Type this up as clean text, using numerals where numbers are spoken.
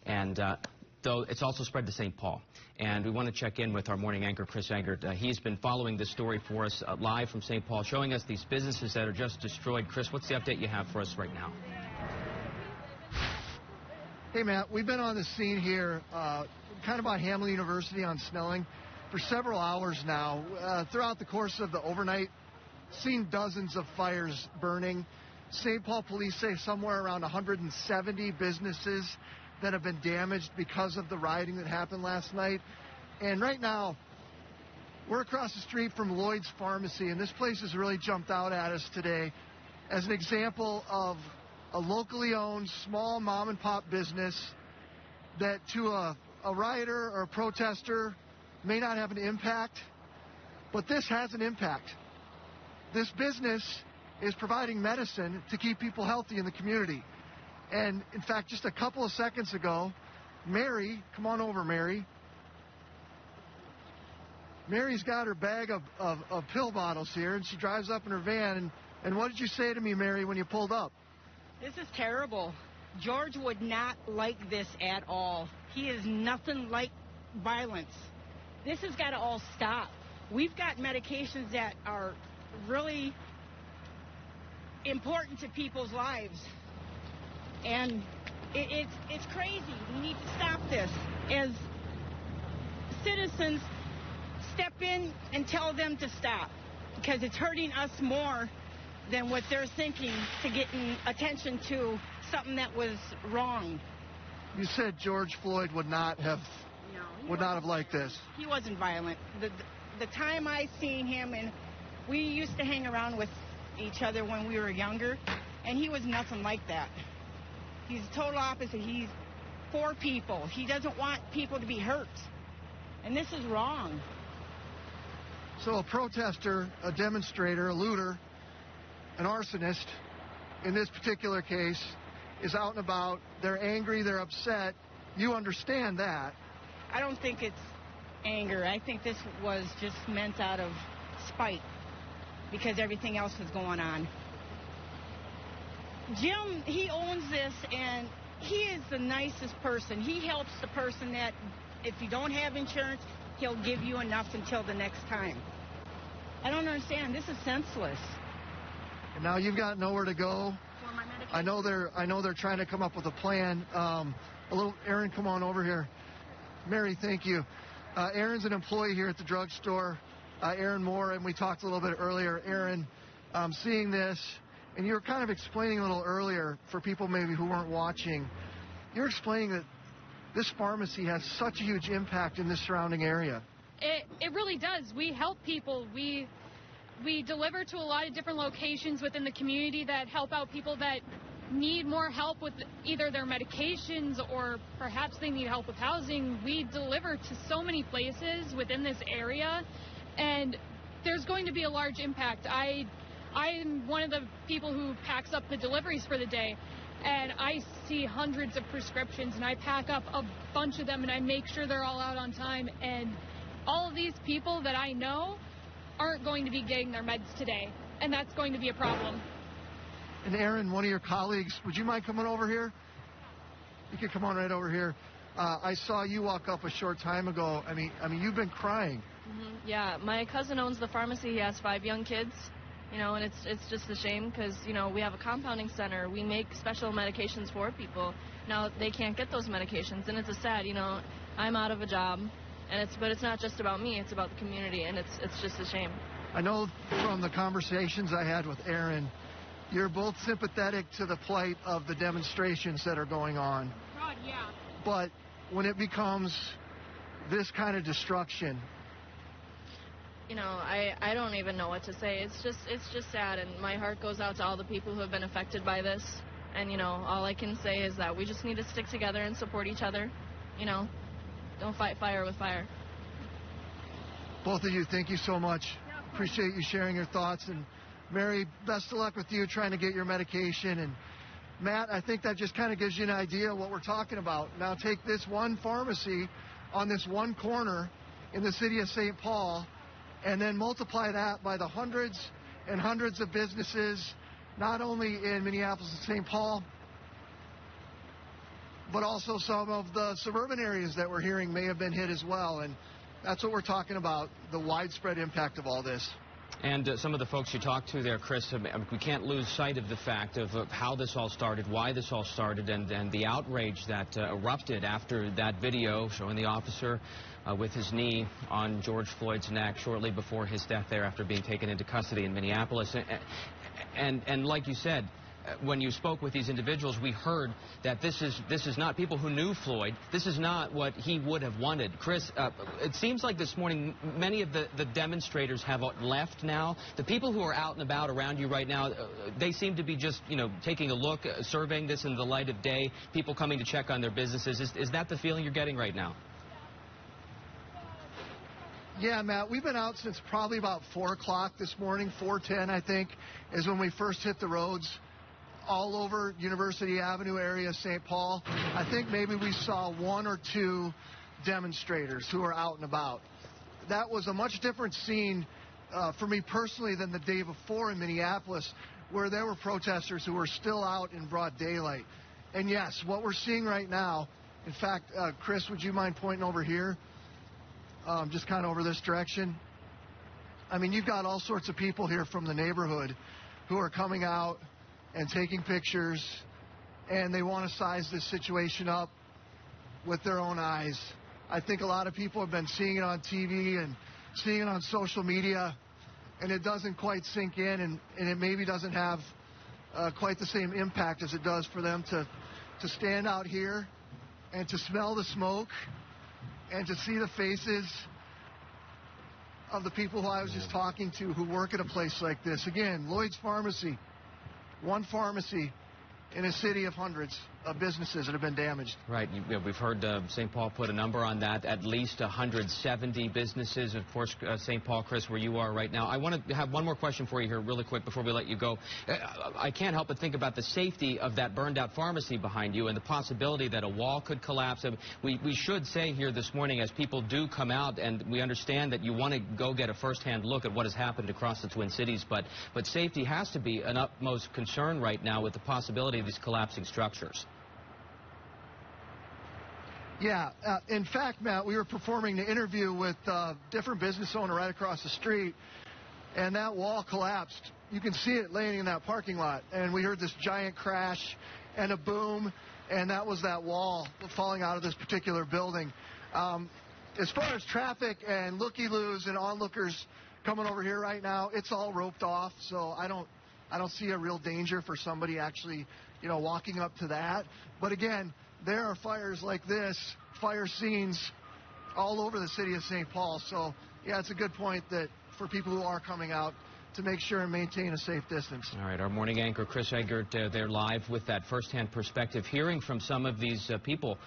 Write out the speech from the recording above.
and though it's also spread to St. Paul. And we want to check in with our morning anchor, Chris Egert. He's been following this story for us live from St. Paul, showing us these businesses that are just destroyed. Chris, what's the update you have for us right now? Hey, Matt, we've been on the scene here kind of by Hamlin University on Snelling for several hours now. Throughout the course of the overnight, seen dozens of fires burning. St. Paul police say somewhere around 170 businesses that have been damaged because of the rioting that happened last night. And right now, we're across the street from Lloyd's Pharmacy, and this place has really jumped out at us today as an example of a locally owned small mom and pop business that to a rioter or a protester may not have an impact, but this has an impact. This business is providing medicine to keep people healthy in the community. And in fact, just a couple of seconds ago, Mary, come on over, Mary. Mary's got her bag of pill bottles here, and she drives up in her van. And what did you say to me, Mary, when you pulled up? This is terrible. George would not like this at all. He is nothing like violence. This has got to all stop. We've got medications that are really important to people's lives. And it's crazy. We need to stop this. As citizens, step in and tell them to stop, because it's hurting us more than what they're thinking to getting attention to something that was wrong. You said George Floyd would not have liked this. He wasn't violent. The time I seen him, and we used to hang around with each other when we were younger, and he was nothing like that. He's the total opposite. He's for people. He doesn't want people to be hurt. And this is wrong. So a protester, a demonstrator, a looter, an arsonist, in this particular case, is out and about. They're angry. They're upset. You understand that. I don't think it's anger. I think this was just meant out of spite because everything else was going on. Jim, he owns this, and he is the nicest person. He helps the person that if you don't have insurance, he'll give you enough until the next time. I don't understand. This is senseless. And now you've got nowhere to go. For my medication. I know they're trying to come up with a plan. Aaron, come on over here. Mary, thank you. Aaron's an employee here at the drugstore. Aaron Moore, and we talked a little bit earlier. Aaron, seeing this, and you were kind of explaining a little earlier for people maybe who weren't watching. You're explaining that this pharmacy has such a huge impact in this surrounding area. It really does. We help people. We deliver to a lot of different locations within the community that help out people that need more help with either their medications or perhaps they need help with housing. We deliver to so many places within this area, and there's going to be a large impact. I'm one of the people who packs up the deliveries for the day, and I see hundreds of prescriptions, and I pack up a bunch of them, and I make sure they're all out on time. And all of these people that I know aren't going to be getting their meds today, and that's going to be a problem. And Aaron, one of your colleagues, would you mind coming over here? You can come on right over here. I saw you walk up a short time ago. I mean, you've been crying. Mm-hmm. Yeah, my cousin owns the pharmacy. He has 5 young kids. And it's just a shame because, we have a compounding center. We make special medications for people. Now they can't get those medications, and it's a sad, I'm out of a job, and but it's not just about me, it's about the community, and it's just a shame. I know from the conversations I had with Aaron, you're both sympathetic to the plight of the demonstrations that are going on. God, yeah. But when it becomes this kind of destruction, I don't even know what to say. It's just sad, and my heart goes out to all the people who have been affected by this. And, all I can say is that we just need to stick together and support each other. Don't fight fire with fire. Both of you, thank you so much. Appreciate you sharing your thoughts. And Mary, best of luck with you trying to get your medication. And Matt, I think that just kind of gives you an idea of what we're talking about. Now take this one pharmacy on this one corner in the city of St. Paul, and then multiply that by the hundreds and hundreds of businesses, not only in Minneapolis and St. Paul, but also some of the suburban areas that we're hearing may have been hit as well. And that's what we're talking about, the widespread impact of all this. And some of the folks you talked to there, Chris, we can't lose sight of the fact of how this all started, why this all started, and the outrage that erupted after that video showing the officer with his knee on George Floyd's neck shortly before his death there after being taken into custody in Minneapolis. And like you said, when you spoke with these individuals, we heard that this is not people who knew Floyd. This is not what he would have wanted. Chris, it seems like this morning many of the demonstrators have left now. The people who are out and about around you right now, they seem to be just, taking a look, surveying this in the light of day, people coming to check on their businesses. Is that the feeling you're getting right now? Yeah, Matt, we've been out since probably about 4 o'clock this morning. 4:10, I think, is when we first hit the roads all over University Avenue area, St. Paul. I think maybe we saw 1 or 2 demonstrators who are out and about. That was a much different scene for me personally than the day before in Minneapolis, where there were protesters who were still out in broad daylight. And yes, what we're seeing right now, in fact, Chris, would you mind pointing over here? Just kind of over this direction. I mean, you've got all sorts of people here from the neighborhood who are coming out and taking pictures, and they want to size this situation up with their own eyes. I think a lot of people have been seeing it on TV and seeing it on social media, and it doesn't quite sink in, and it maybe doesn't have quite the same impact as it does for them to stand out here and to smell the smoke and to see the faces of the people who I was just talking to who work at a place like this. Again, Lloyd's Pharmacy, one pharmacy in a city of hundreds of businesses that have been damaged. Right. We've heard St. Paul put a number on that, at least 170 businesses. Of course, St. Paul, Chris, where you are right now. I want to have one more question for you here really quick before we let you go. I can't help but think about the safety of that burned out pharmacy behind you and the possibility that a wall could collapse. We should say here this morning, as people do come out, and we understand that you want to go get a firsthand look at what has happened across the Twin Cities, but safety has to be an utmost concern right now with the possibility of these collapsing structures. Yeah, in fact, Matt, we were performing the interview with a different business owner right across the street, and that wall collapsed. You can see it laying in that parking lot, and we heard this giant crash and a boom, and that was that wall falling out of this particular building. As far as traffic and looky-loos and onlookers coming over here right now, it's all roped off, so I don't see a real danger for somebody actually, walking up to that. But again, there are fires like this, fire scenes all over the city of St. Paul. So, yeah, it's a good point that for people who are coming out to make sure and maintain a safe distance. All right, our morning anchor, Chris Egert, they're live with that firsthand perspective, hearing from some of these people